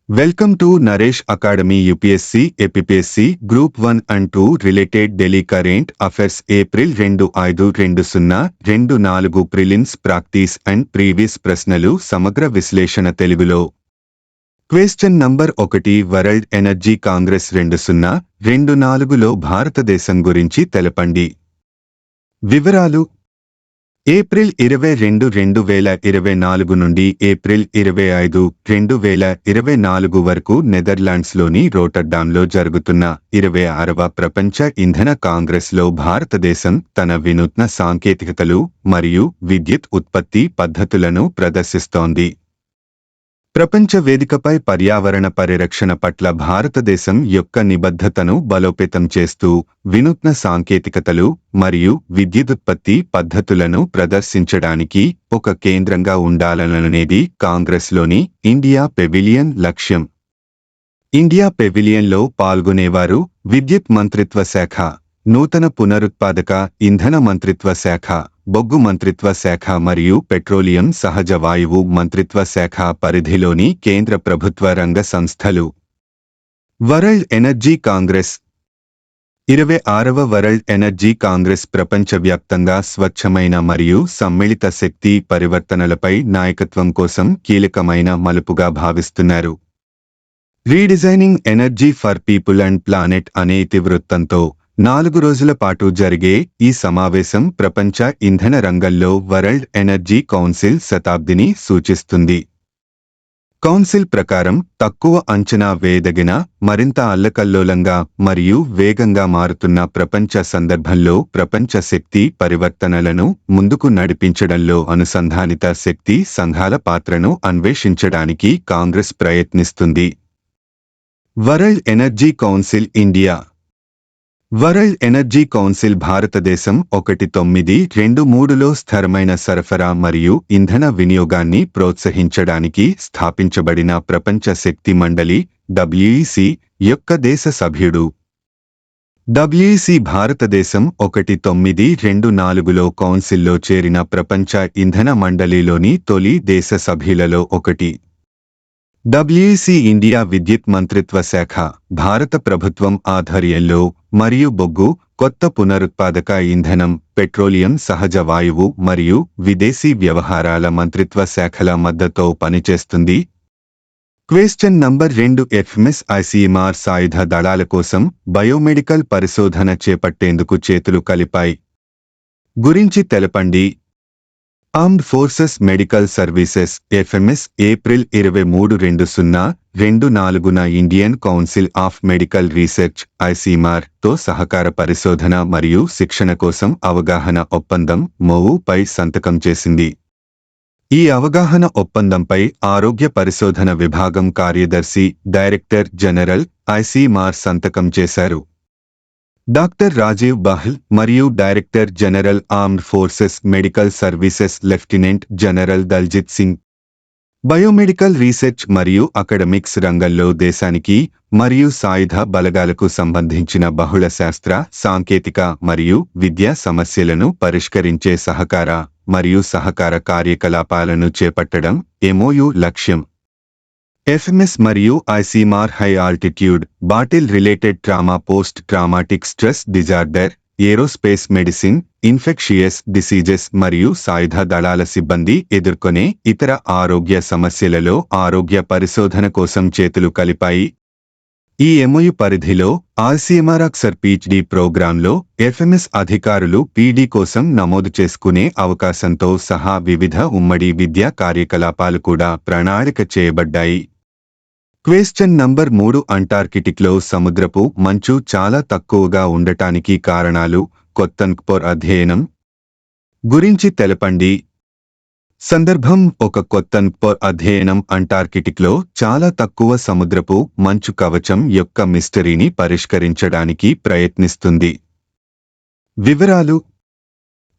Welcome to Naresh Academy UPSC, APPSC, Group 1 and 2 related Delhi Current Affairs April 25-2024 Prelims Practice and Previous ప్రశ్నలు సమగ్ర విశ్లేషణ తెలుగులో. Question number 1 World Energy Congress 2024లో భారతదేశం గురించి తెలపండి. వివరాలు ఏప్రిల్ 22, 2024 నుండి ఏప్రిల్ 25, 2024 వరకు నెదర్లాండ్స్లోని రోటర్డామ్లో జరుగుతున్న 26వ ప్రపంచ ఇంధన కాంగ్రెస్లో భారతదేశం తన వినూత్న సాంకేతికతలు మరియు విద్యుత్ ఉత్పత్తి పద్ధతులను ప్రదర్శిస్తోంది. ప్రపంచ వేదికపై పర్యావరణ పరిరక్షణ పట్ల భారతదేశం యొక్క నిబద్ధతను బలోపేతం చేస్తూ వినూత్న సాంకేతికతలు మరియు విద్యుదుత్పత్తి పద్ధతులను ప్రదర్శించడానికి ఒక కేంద్రంగా ఉండాలనేది కాంగ్రెస్లోని ఇండియా పెవిలియన్ లక్ష్యం. ఇండియా పెవిలియన్లో పాల్గొనేవారు విద్యుత్ మంత్రిత్వ శాఖ, నూతన పునరుత్పాదక ఇంధన మంత్రిత్వ శాఖ, బొగ్గు మంత్రిత్వ శాఖ మరియు పెట్రోలియం సహజ వాయువు మంత్రిత్వ శాఖ పరిధిలోని కేంద్ర ప్రభుత్వ రంగ సంస్థలు. వరల్డ్ ఎనర్జీ కాంగ్రెస్ 26వ వరల్డ్ ఎనర్జీ కాంగ్రెస్ ప్రపంచవ్యాప్తంగా స్వచ్ఛమైన మరియు సమ్మిళిత శక్తి పరివర్తనలపై నాయకత్వం కోసం కీలకమైన మలుపుగా భావిస్తున్నారు. Redesigning energy for people and planet అనే ఇతివృత్తంతో 4 రోజుల పాటు జరిగే ఈ సమావేశం ప్రపంచ ఇంధన రంగంలో వరల్డ్ ఎనర్జీ కౌన్సిల్ శతాబ్దిని సూచిస్తుంది. కౌన్సిల్ ప్రకారం తక్కువ అంచనా వేయదగిన, మరింత అల్లకల్లోలంగా మరియు వేగంగా మారుతున్న ప్రపంచ సందర్భంలో ప్రపంచ శక్తి పరివర్తనలను ముందుకు నడిపించడంలో అనుసంధానిత శక్తి సంఘాల పాత్రను అన్వేషించడానికి కాంగ్రెస్ ప్రయత్నిస్తుంది. World energy council India. World energy council భారతదేశం 1923లో స్థిరమైన సరఫరా మరియు ఇంధన వినియోగాన్ని ప్రోత్సహించడానికి స్థాపించబడిన ప్రపంచ శక్తి మండలి WEC యొక్క దేశ సభ్యుడు. WEC భారతదేశం 1924లో కౌన్సిల్లో చేరిన ప్రపంచ ఇంధన మండలిలోని తొలి దేశ సభ్యులలో ఒకటి. WEC ఇండియా విద్యుత్ మంత్రిత్వ శాఖ భారత ప్రభుత్వం ఆధ్వర్యంలో మరియు బొగ్గు, కొత్త పునరుత్పాదక ఇంధనం, పెట్రోలియం సహజ వాయువు మరియు విదేశీ వ్యవహారాల మంత్రిత్వ శాఖల మద్దతుతో పనిచేస్తుంది. క్వశ్చన్ నంబర్ 2 FMS ICMR సాయుధ దళాల కోసం బయోమెడికల్ పరిశోధన చేపట్టేందుకు చేతులు కలిపాయి. గురించి తెలపండి. Armed Forces Medical Services FMS April 23, 2024న Indian Council of Medical Research ICMR తో సహకార పరిశోధన మరియు శిక్షణ కోసం అవగాహన ఒప్పందం MOU పై సంతకం చేసింది. ఈ అవగాహన ఒప్పందంపై ఆరోగ్య పరిశోధన విభాగం కార్యదర్శి డైరెక్టర్ జనరల్ ICMR సంతకం చేశారు. డాక్టర్ రాజీవ్ బహల్ మరియు director general armed Forces Medical services lieutenant general Daljit Singh. Biomedical research మరియు అకాడమిక్స్ రంగంలో దేశానికి మరియు సాయుధ బలగాలకు సంబంధించిన బహుళ శాస్త్ర, సాంకేతిక మరియు విద్యా సమస్యలను పరిష్కరించే సహకార మరియు సహకార కార్యకలాపాలను చేపట్టడం MOU లక్ష్యం. FMS మరియు ICMR high altitude bottle related trauma, post traumatic stress disorder, aerospace medicine, infectious diseases మరియు సాయుధ దళాల సిబ్బంది ఎదుర్కొనే ఇతర ఆరోగ్య సమస్యలలో ఆరోగ్య పరిశోధన కోసం చేతులు కలిపాయి. ఈ MOU పరిధిలో ICMR అక్సర్ PhD ప్రోగ్రాంలో FMS అధికారులు PD కోసం నమోదు చేసుకునే అవకాశంతో సహా వివిధ ఉమ్మడి విద్యా కార్యకలాపాలు కూడా ప్రణాళిక చేయబడ్డాయి. క్వశ్చన్ నంబర్ 3 అంటార్కిటిక్లో సముద్రపు మంచు చాలా తక్కువగా ఉండటానికి కారణాలు. కొత్తన్క్పోర్ అధ్యయనం గురించి తెలపండి. సందర్భం ఒక కొత్తన్క్పోర్ అధ్యయనం అంటార్కిటిక్లో చాలా తక్కువ సముద్రపు మంచు కవచం యొక్క మిస్టరీని పరిష్కరించడానికి ప్రయత్నిస్తుంది. వివరాలు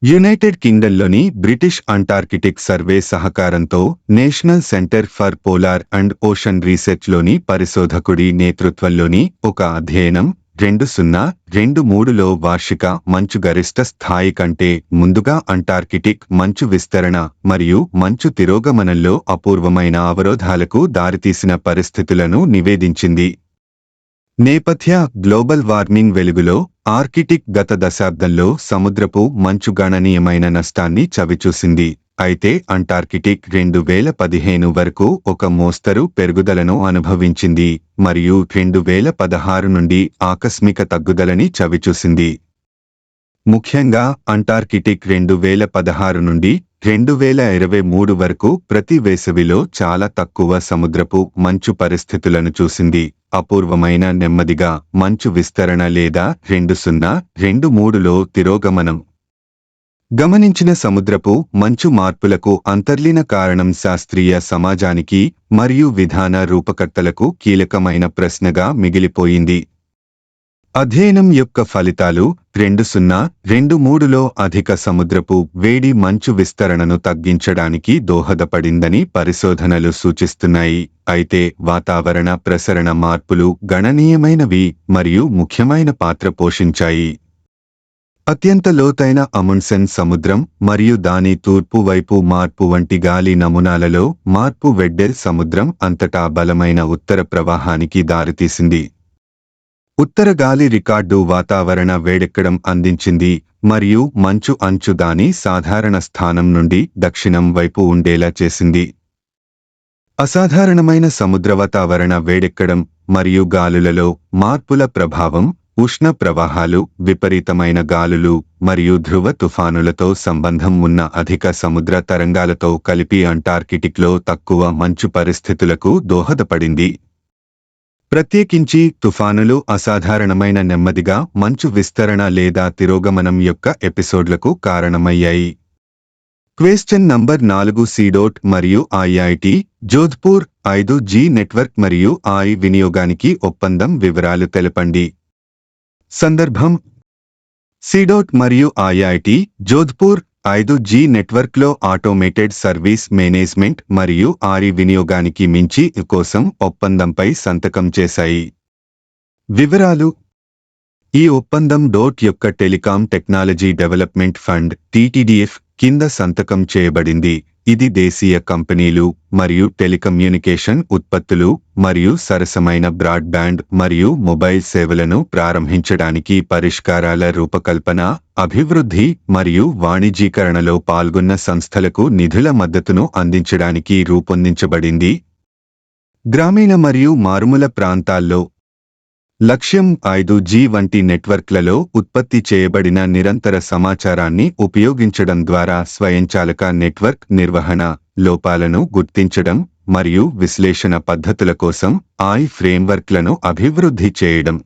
యునైటెడ్ కింగ్డమ్లోని బ్రిటిష్ అంటార్కిటిక్ సర్వే సహకారంతో National Centre for Polar and Ocean రీసెర్చ్లోని పరిశోధకుడి నేతృత్వంలోని ఒక అధ్యయనం 2023లో వార్షిక మంచు గరిష్ట స్థాయి కంటే ముందుగా అంటార్కిటిక్ మంచు విస్తరణ మరియు మంచు తిరోగమనంలో అపూర్వమైన అవరోధాలకు దారితీసిన పరిస్థితులను నివేదించింది. నేపథ్య గ్లోబల్ వార్మింగ్ వెలుగులో ఆర్కిటిక్ గత దశాబ్దంలో సముద్రపు మంచు గణనీయమైన నష్టాన్ని చవిచూసింది. అయితే అంటార్కిటిక్ 2015 వరకు ఒక మోస్తరు పెరుగుదలను అనుభవించింది మరియు 2016 నుండి ఆకస్మిక తగ్గుదలని చవిచూసింది. ముఖ్యంగా అంటార్కిటిక్ 2016 నుండి 2023 వరకు ప్రతి వేసవిలో చాలా తక్కువ సముద్రపు మంచు పరిస్థితులను చూసింది. అపూర్వమైన నెమ్మదిగా మంచు విస్తరణ లేదా 2023లో తిరోగమనం గమనించిన సముద్రపు మంచు మార్పులకు అంతర్లీన కారణం శాస్త్రీయ సమాజానికి మరియు విధాన రూపకర్తలకు కీలకమైన ప్రశ్నగా మిగిలిపోయింది. అధ్యయనం యొక్క ఫలితాలు 2023లో అధిక సముద్రపు వేడి మంచు విస్తరణను తగ్గించడానికి దోహదపడిందని పరిశోధనలు సూచిస్తున్నాయి. అయితే వాతావరణ ప్రసరణ మార్పులు గణనీయమైనవి మరియు ముఖ్యమైన పాత్ర పోషించాయి. అత్యంత లోతైన అముండ్సెన్ సముద్రం మరియు దాని తూర్పు వైపు మార్పు వంటి గాలి నమూనాలలో మార్పు వెడ్డెల్ సముద్రం అంతటా బలమైన ఉత్తర ప్రవాహానికి దారితీసింది. ఉత్తర గాలి రికార్డు వాతావరణ వేడెక్కడం అందించింది మరియు మంచు అంచు దాని సాధారణ స్థానం నుండి దక్షిణం వైపు ఉండేలా చేసింది. అసాధారణమైన సముద్ర వాతావరణ వేడెక్కడం మరియు గాలులలో మార్పుల ప్రభావం ఉష్ణ ప్రవాహాలు, విపరీతమైన గాలులు మరియు ధ్రువ తుఫానులతో సంబంధం ఉన్న అధిక సముద్ర తరంగాలతో కలిపి అంటార్కిటిక్లో తక్కువ మంచు పరిస్థితులకు దోహదపడింది. ప్రత్యేకించి తుఫానులు అసాధారణమైన నెమ్మదిగా మంచు విస్తరణ లేదా తిరోగమనం యొక్క ఎపిసోడ్లకు కారణమయ్యాయి. క్వశ్చన్ నంబర్ 4 సీడోట్ మరియు ఐఐటి జోధ్పూర్ 5G నెట్వర్క్ మరియు AI వినియోగానికి ఒప్పందం వివరాలు తెలపండి. సందర్భం సీడోట్ మరియు ఐఐటి జోధ్పూర్ 5G నెట్వర్క్లో ఆటోమేటెడ్ సర్వీస్ మేనేజ్మెంట్ మరియు AI వినియోగానికి మించి కోసం ఒప్పందంపై సంతకం చేశాయి. వివరాలు ఈ ఒప్పందం డోట్ యొక్క telecom technology development fund TTDF కింద సంతకం చేయబడింది. ఇది దేశీయ కంపెనీలు మరియు టెలికమ్యూనికేషన్ ఉత్పత్తులు మరియు సరసమైన బ్రాడ్బ్యాండ్ మరియు మొబైల్ సేవలను ప్రారంభించడానికి పరిష్కారాల రూపకల్పన, అభివృద్ధి మరియు వాణిజ్యీకరణలో పాల్గొన్న సంస్థలకు నిధుల మద్దతును అందించడానికి రూపొందించబడింది. గ్రామీణ మరియు మారుమూల ప్రాంతాల్లో లక్ష్యం 5G వంటి నెట్వర్క్లలో ఉత్పత్తి చేయబడిన నిరంతర సమాచారాన్ని ఉపయోగించడం ద్వారా స్వయంచాలక నెట్వర్క్ నిర్వహణ లోపాలను గుర్తించడం మరియు విశ్లేషణ పద్ధతుల కోసం AI ఫ్రేమ్వర్క్లను అభివృద్ధి చేయడం.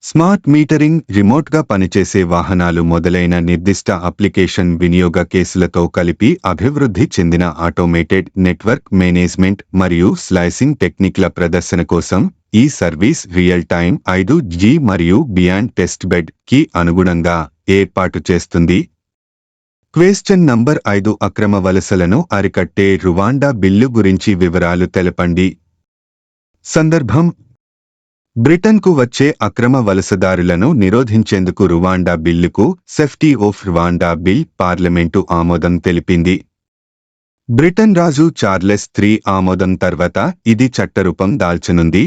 స్మార్ట్ మీటరింగ్, రిమోట్గా పనిచేసే వాహనాలు మొదలైన నిర్దిష్ట అప్లికేషన్ వినియోగ కేసులతో కలిపి అభివృద్ధి చెందిన ఆటోమేటెడ్ నెట్వర్క్ మేనేజ్మెంట్ మరియు స్లైసింగ్ టెక్నిక్ల ప్రదర్శన కోసం ఈ సర్వీస్ రియల్ టైమ్ 5G మరియు బియాండ్ టెస్ట్ బెడ్ కి అనుగుణంగా ఏర్పాటు చేస్తుంది. క్వశ్చన్ నంబర్ 5 అక్రమ వలసలను అరికట్టే రువాండా బిల్లు గురించి వివరాలు తెలపండి. సందర్భం బ్రిటన్కు వచ్చే అక్రమ వలసదారులను నిరోధించేందుకు రువాండా బిల్లుకు safety of Rwanda bill parliament ఆమోదం తెలిపింది. బ్రిటన్ రాజు చార్లెస్ III ఆమోదం తర్వాత ఇది చట్టరూపం దాల్చనుంది.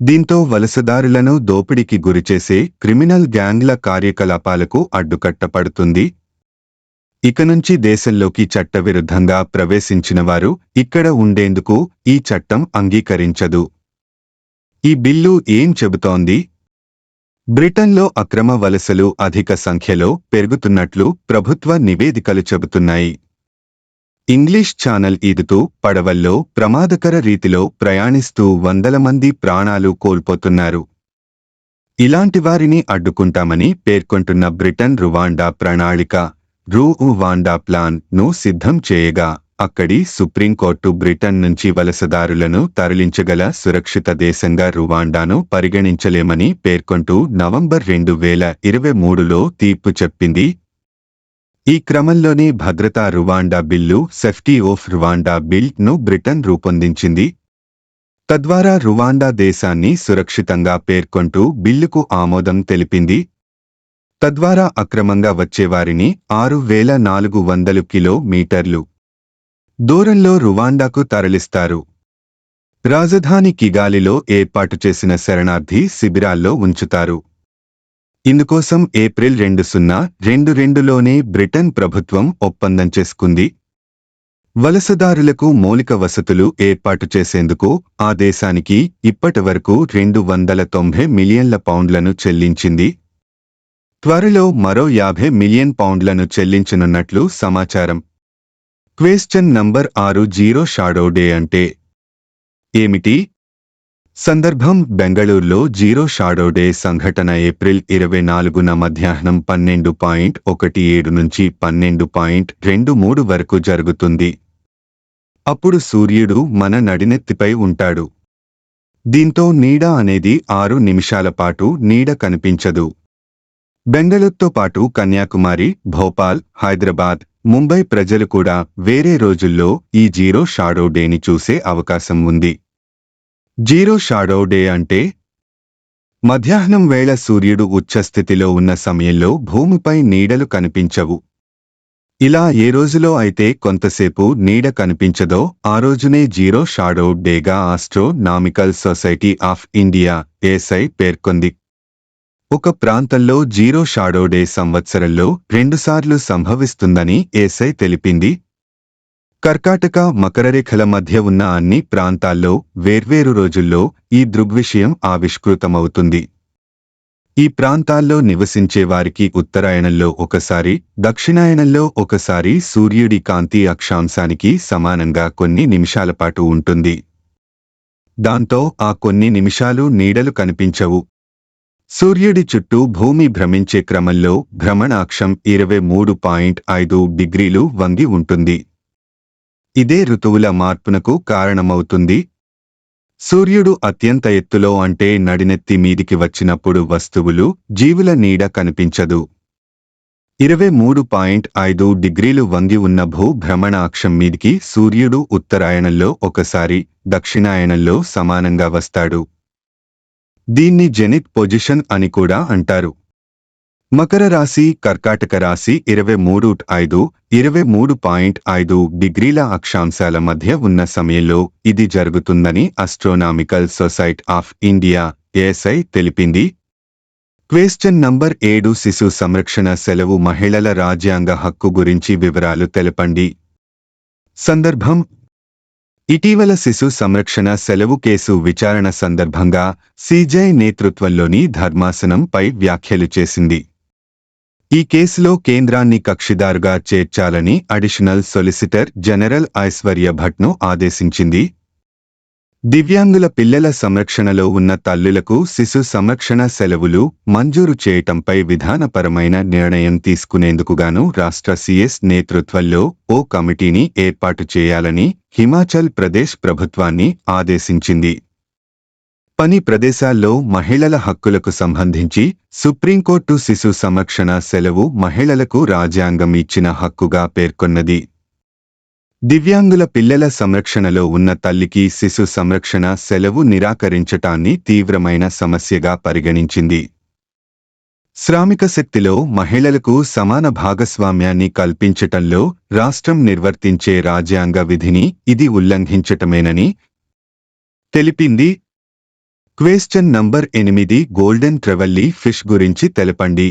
దీంతో వలసదారులను దోపిడీకి గురిచేసే క్రిమినల్ గ్యాంగ్ల కార్యకలాపాలకు అడ్డుకట్టపడుతుంది. ఇక నుంచి దేశంలోకి చట్టవిరుద్ధంగా ప్రవేశించిన వారు ఇక్కడ ఉండేందుకు ఈ చట్టం అంగీకరించదు. ఈ బిల్లు ఏం చెబుతోంది? బ్రిటన్లో అక్రమ వలసలు అధిక సంఖ్యలో పెరుగుతున్నట్లు ప్రభుత్వ నివేదికలు చెబుతున్నాయి. ఇంగ్లీష్ ఛానల్ ఈదుతూ పడవల్లో ప్రమాదకర రీతిలో ప్రయాణిస్తూ వందల మంది ప్రాణాలు కోల్పోతున్నారు. ఇలాంటి వారిని అడ్డుకుంటామని పేర్కొంటున్న బ్రిటన్ రువాండా ప్రణాళిక రువాండా ప్లాన్ ను సిద్ధం చేయగా అక్కడి సుప్రీంకోర్టు బ్రిటన్ నుంచి వలసదారులను తరలించగల సురక్షిత దేశంగా రువాండాను పరిగణించలేమని పేర్కొంటూ నవంబర్ 2023లో తీర్పు చెప్పింది. ఈ క్రమంలోనే భద్రతా Rwanda bill safety of Rwanda bill ను బ్రిటన్ రూపొందించింది. తద్వారా రువాండా దేశాన్ని సురక్షితంగా పేర్కొంటూ బిల్లుకు ఆమోదం తెలిపింది. తద్వారా అక్రమంగా వచ్చేవారిని 6,400 కిలోమీటర్లు దూరంలో రువాండాకు తరలిస్తారు. రాజధాని కిగాలిలో ఏర్పాటు చేసిన శరణార్థి శిబిరాల్లో ఉంచుతారు. ఇందుకోసం ఏప్రిల్ 2022లోనే బ్రిటన్ ప్రభుత్వం ఒప్పందం చేసుకుంది. వలసదారులకు మౌలిక వసతులు ఏర్పాటు చేసేందుకు ఆ దేశానికి ఇప్పటివరకు 290 మిలియన్ల పౌండ్లను చెల్లించింది. త్వరలో మరో 50 మిలియన్ పౌండ్లను చెల్లించనున్నట్లు సమాచారం. క్వశ్చన్ నంబర్ 6 షాడో డే అంటే ఏమిటి? సందర్భం బెంగళూరులో షాడో డే సంఘటన ఏప్రిల్ 24న మధ్యాహ్నం 12:17 నుంచి 12:23 వరకు జరుగుతుంది. అప్పుడు సూర్యుడు మన నడినెత్తిపై ఉంటాడు. దీంతో నీడ అనేది 6 నిమిషాల పాటు నీడ కనిపించదు. బెంగళూరుతో పాటు కన్యాకుమారి, భోపాల్, హైదరాబాద్, ముంబై ప్రజలు కూడా వేరే రోజుల్లో ఈ షాడో డేని చూసే అవకాశం ఉంది. షాడో డే అంటే మధ్యాహ్నం వేళ సూర్యుడు ఉచ్చస్థితిలో ఉన్న సమయంలో భూమిపై నీడలు కనిపించవు. ఇలా ఏ రోజులో అయితే కొంతసేపు నీడ కనిపించదో ఆ రోజునే షాడో డేగా astronomical society of India ASI పేర్కొంది. ఒక ప్రాంతంలో షాడో డే సంవత్సరంలో 2 సార్లు సంభవిస్తుందని ఏఎస్ఐ తెలిపింది. కర్కాటక మకరరేఖల మధ్య ఉన్న అన్ని ప్రాంతాల్లో వేర్వేరు రోజుల్లో ఈ దృగ్విషయం ఆవిష్కృతమవుతుంది. ఈ ప్రాంతాల్లో నివసించే వారికి ఉత్తరాయణంలో ఒకసారి, దక్షిణాయనంలో ఒకసారి సూర్యుడి కాంతి అక్షాంశానికి సమానంగా కొన్ని నిమిషాల పాటు ఉంటుంది. దాంతో ఆ కొన్ని నిమిషాలు నీడలు కనిపించవు. సూర్యుడి చుట్టూ భూమి భ్రమించే క్రమంలో భ్రమణాక్షం 23.5 డిగ్రీలు వంగి ఉంటుంది. ఇదే ఋతువుల మార్పునకు కారణమవుతుంది. సూర్యుడు అత్యంత ఎత్తులో అంటే నడినెత్తి మీదికి వచ్చినప్పుడు వస్తువులు, జీవుల నీడ కనిపించదు. 23.5 డిగ్రీలు వంగి ఉన్న భూ భ్రమణాక్షం మీదికి సూర్యుడు ఉత్తరాయణంలో ఒకసారి, దక్షిణాయనంలో సమానంగా వస్తాడు. దీన్ని జెనిత్ పొజిషన్ అని కూడా అంటారు. మకర రాశి, కర్కాటక రాశి 23.5, 23.5 డిగ్రీల అక్షాంశాల మధ్య ఉన్న సమయంలో ఇది జరుగుతుందని astronomical society of India ASI తెలిపింది. క్వశ్చన్ నంబర్ 7 శిశు సంరక్షణ సెలవు మహిళల రాజ్యాంగ హక్కు గురించి వివరాలు తెలపండి. సందర్భం ఇటీవల శిశు సంరక్షణ సెలవు కేసు విచారణ సందర్భంగా సిజేఐ నేతృత్వంలోని ధర్మాసనం పై వ్యాఖ్యలు చేసింది. ఈ కేసులో కేంద్రాన్ని కక్షిదారుగా చేర్చాలని అడిషనల్ సొలిసిటర్ జనరల్ ఐశ్వర్య భట్ను ఆదేశించింది. దివ్యాంగుల పిల్లల సంరక్షణలో ఉన్న తల్లులకు శిశు సంరక్షణ సెలవులు మంజూరు చేయటంపై విధానపరమైన నిర్ణయం తీసుకునేందుకుగాను రాష్ట్ర సీఎస్ నేతృత్వంలో ఓ కమిటీని ఏర్పాటు చేయాలని హిమాచల్ ప్రదేశ్ ప్రభుత్వాన్ని ఆదేశించింది. పని ప్రదేశాల్లో మహిళల హక్కులకు సంబంధించి సుప్రీంకోర్టు శిశు సంరక్షణ సెలవు మహిళలకు రాజ్యాంగం ఇచ్చిన హక్కుగా పేర్కొన్నది. దివ్యాంగుల పిల్లల సంరక్షణలో ఉన్న తల్లికి శిశు సంరక్షణ సెలవు నిరాకరించటాన్ని తీవ్రమైన సమస్యగా పరిగణించింది. శ్రామిక శక్తిలో మహిళలకు సమాన భాగస్వామ్యాన్ని కల్పించటంలో రాష్ట్రం నిర్వర్తించే రాజ్యాంగ విధిని ఇది ఉల్లంఘించటమేనని తెలిపింది. క్వశ్చన్ నంబర్ 8 గోల్డెన్ ట్రెవల్లీ ఫిష్ గురించి తెలపండి.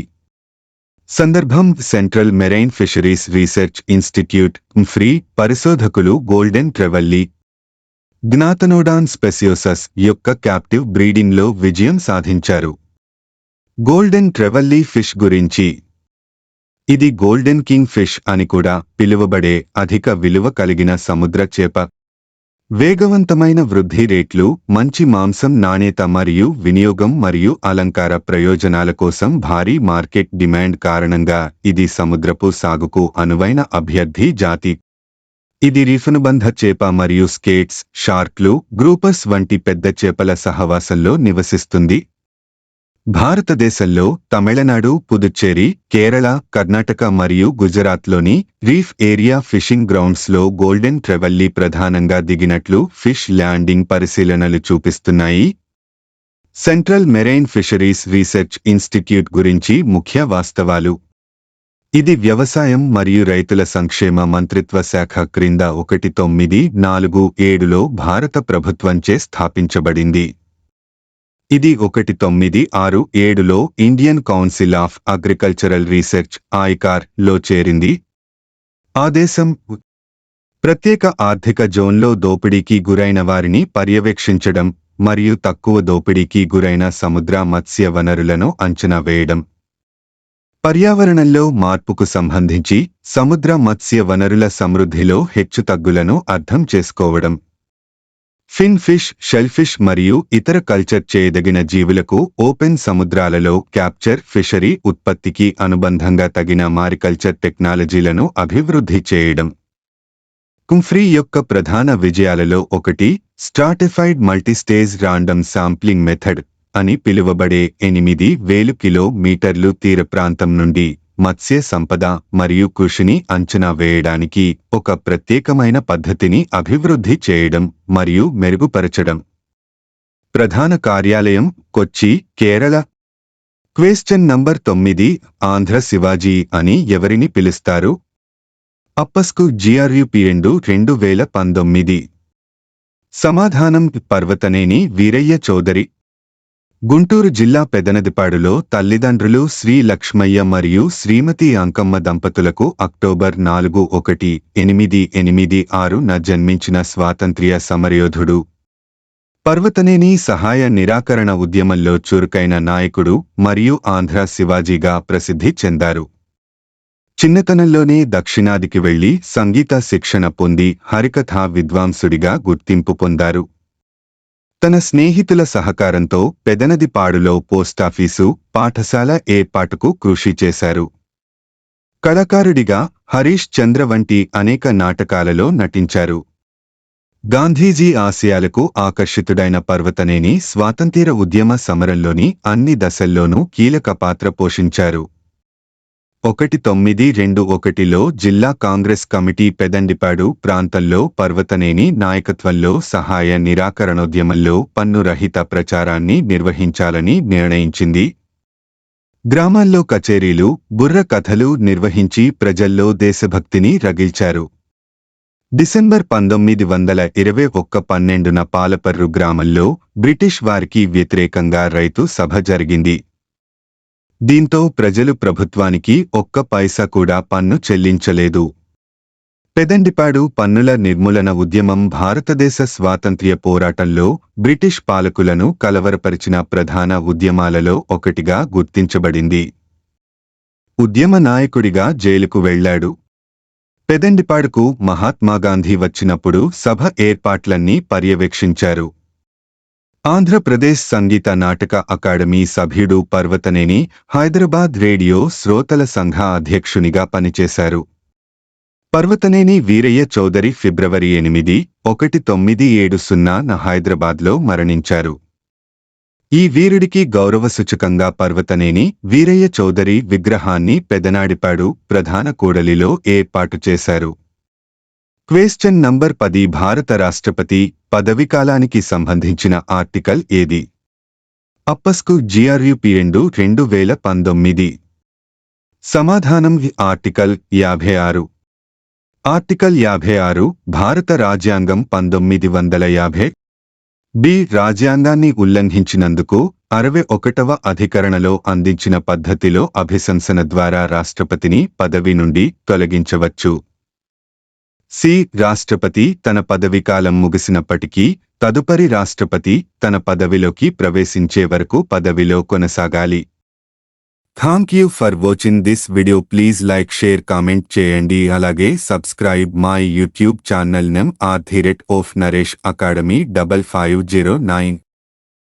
సందర్భం central marine fisheries research institute free పరిశోధకులు గోల్డెన్ ట్రెవల్లీ జ్ఞాతనోడాన్ స్పెసియోసస్ యొక్క క్యాప్టివ్ బ్రీడింగ్లో విజయం సాధించారు. గోల్డెన్ ట్రెవల్లీ ఫిష్ గురించి ఇది గోల్డెన్ కింగ్ ఫిష్ అని కూడా పిలువబడే అధిక విలువ కలిగిన సముద్ర చేప. వేగవంతమైన వృద్ధి రేట్లు, మంచి మాంసం నాణ్యత మరియు వినియోగం మరియు అలంకార ప్రయోజనాల కోసం భారీ మార్కెట్ డిమాండ్ కారణంగా ఇది సముద్రపు సాగుకు అనువైన అభ్యర్థి జాతి. ఇది రీఫనుబంధ చేప మరియు స్కేట్స్, షార్క్లు, గ్రూపర్స్ వంటి పెద్ద చేపల సహవాసంలో నివసిస్తుంది. భారతదేశంలో తమిళనాడు, పుదుచ్చేరి, కేరళ, కర్ణాటక మరియు గుజరాత్లోని రీఫ్ ఏరియా ఫిషింగ్ గ్రౌండ్స్లో గోల్డెన్ ట్రెవల్లీ ప్రధానంగా దిగినట్లు ఫిష్ ల్యాండింగ్ పరిశీలనలు చూపిస్తున్నాయి. Central marine fisheries research institute గురించి ముఖ్య వాస్తవాలు. ఇది వ్యవసాయం మరియు రైతుల సంక్షేమ మంత్రిత్వ శాఖ క్రింద 1947లో భారత ప్రభుత్వంచే స్థాపించబడింది. ఇది 1967లో Indian Council of Agricultural Research (ICAR) లో చేరింది. ఆ దేశం ప్రత్యేక ఆర్థిక జోన్లో దోపిడీకి గురైన వారిని పర్యవేక్షించడం మరియు తక్కువ దోపిడీకి గురైన సముద్ర మత్స్య వనరులను అంచనా వేయడం, పర్యావరణంలో మార్పుకు సంబంధించి సముద్ర మత్స్య వనరుల సమృద్ధిలో హెచ్చుతగ్గులను అర్థం చేసుకోవడం, ఫిన్ ఫిష్, షెల్ఫిష్ మరియు ఇతర కల్చర్ చేయదగిన జీవులకు ఓపెన్ సముద్రాలలో క్యాప్చర్ ఫిషరీ ఉత్పత్తికి అనుబంధంగా తగిన మారికల్చర్ టెక్నాలజీలను అభివృద్ధి చేయడం. కుంఫ్రీ యొక్క ప్రధాన విజయాలలో ఒకటి stratified multistage random sampling method అని పిలువబడే 8,000 కిలోమీటర్లు తీర ప్రాంతం నుండి మత్స్య సంపద మరియు కృషిని అంచనా వేయడానికి ఒక ప్రత్యేకమైన పద్ధతిని అభివృద్ధి చేయడం మరియు మెరుగుపరచడం. ప్రధాన కార్యాలయం కొచ్చి, కేరళ. Question number 9. ఆంధ్ర శివాజీ అని ఎవరిని పిలుస్తారు? అప్పస్కు GRUP 2019. సమాధానం పర్వతనేని వీరయ్య చౌదరి. గుంటూరు జిల్లా పెదనదిపాడులో తల్లిదండ్రులు శ్రీ లక్ష్మయ్య మరియు శ్రీమతి అంకమ్మ దంపతులకు అక్టోబర్ 4, 1886న జన్మించిన స్వాతంత్ర్య సమరయోధుడు. పర్వతనేని సహాయ నిరాకరణ ఉద్యమంలో చురుకైన నాయకుడు మరియు ఆంధ్ర శివాజీగా ప్రసిద్ధి చెందారు. చిన్నతనంలోనే దక్షిణాదికి వెళ్లి సంగీత శిక్షణ పొంది హరికథా విద్వాంసుడిగా గుర్తింపు పొందారు. తన స్నేహితుల సహకారంతో పెదనదిపాడులో పోస్టాఫీసు, పాఠశాల ఏర్పాటుకు కృషి చేశారు. కళాకారుడిగా హరీష్ చంద్ర వంటి అనేక నాటకాలలో నటించారు. గాంధీజీ ఆశయాలకు ఆకర్షితుడైన పర్వతనేని స్వాతంత్ర్య ఉద్యమ సమరంలోని అన్ని దశల్లోనూ కీలక పాత్ర పోషించారు. 1921లో జిల్లా కాంగ్రెస్ కమిటీ పెదండిపాడు ప్రాంతంలో పర్వతనేని నాయకత్వంలో సహాయ నిరాకరణోద్యమంలో పన్ను రహిత ప్రచారాన్ని నిర్వహించాలని నిర్ణయించింది. గ్రామాల్లో కచేరీలు, బుర్ర కథలు నిర్వహించి ప్రజల్లో దేశభక్తిని రగిల్చారు. డిసెంబర్ 1921 12న పాలపర్రు గ్రామంలో బ్రిటిష్ వారికి వ్యతిరేకంగా రైతు సభ జరిగింది. దీంతో ప్రజలు ప్రభుత్వానికి ఒక్క పైసా కూడా పన్ను చెల్లించలేదు. పెదండిపాడు పన్నుల నిర్మూలన ఉద్యమం భారతదేశ స్వాతంత్ర్య పోరాటంలో బ్రిటిష్ పాలకులను కలవరపరిచిన ప్రధాన ఉద్యమాలలో ఒకటిగా గుర్తించబడింది. ఉద్యమ నాయకుడిగా జైలుకు వెళ్లాడు. పెదండిపాడుకు మహాత్మాగాంధీ వచ్చినప్పుడు సభ ఏర్పాట్లన్నీ పర్యవేక్షించారు. ఆంధ్రప్రదేశ్ సంగీత నాటక అకాడమీ సభ్యుడు పర్వతనేని హైదరాబాద్ రేడియో శ్రోతల సంఘ అధ్యక్షునిగా పనిచేశారు. పర్వతనేని వీరయ్య చౌదరి ఫిబ్రవరి 8, 1970న హైదరాబాద్లో మరణించారు. ఈ వీరుడికి గౌరవసూచకంగా పర్వతనేని వీరయ్య చౌదరి విగ్రహాన్ని పెదనాడిపాడు ప్రధాన కూడలిలో ఏర్పాటు చేశారు. Question number 10. భారత రాష్ట్రపతి పదవీకాలానికి సంబంధించిన ఆర్టికల్ ఏది? అప్పస్కు GRUP 2019. సమాధానం ఆర్టికల్ 56. ఆర్టికల్ 56 భారత రాజ్యాంగం 1950. బి. రాజ్యాంగాన్ని ఉల్లంఘించినందుకు 61వ అధికరణలో అందించిన పద్ధతిలో అభిశంసన ద్వారా రాష్ట్రపతిని పదవి నుండి తొలగించవచ్చు. సి. రాష్ట్రపతి తన పదవీకాలం ముగిసినప్పటికీ తదుపరి రాష్ట్రపతి తన పదవిలోకి ప్రవేశించే వరకు పదవిలో కొనసాగాలి. Thank you for watching this video. Please like, share, comment చేయండి. అలాగే subscribe my YouTube channel name @Naresh Academy 5509.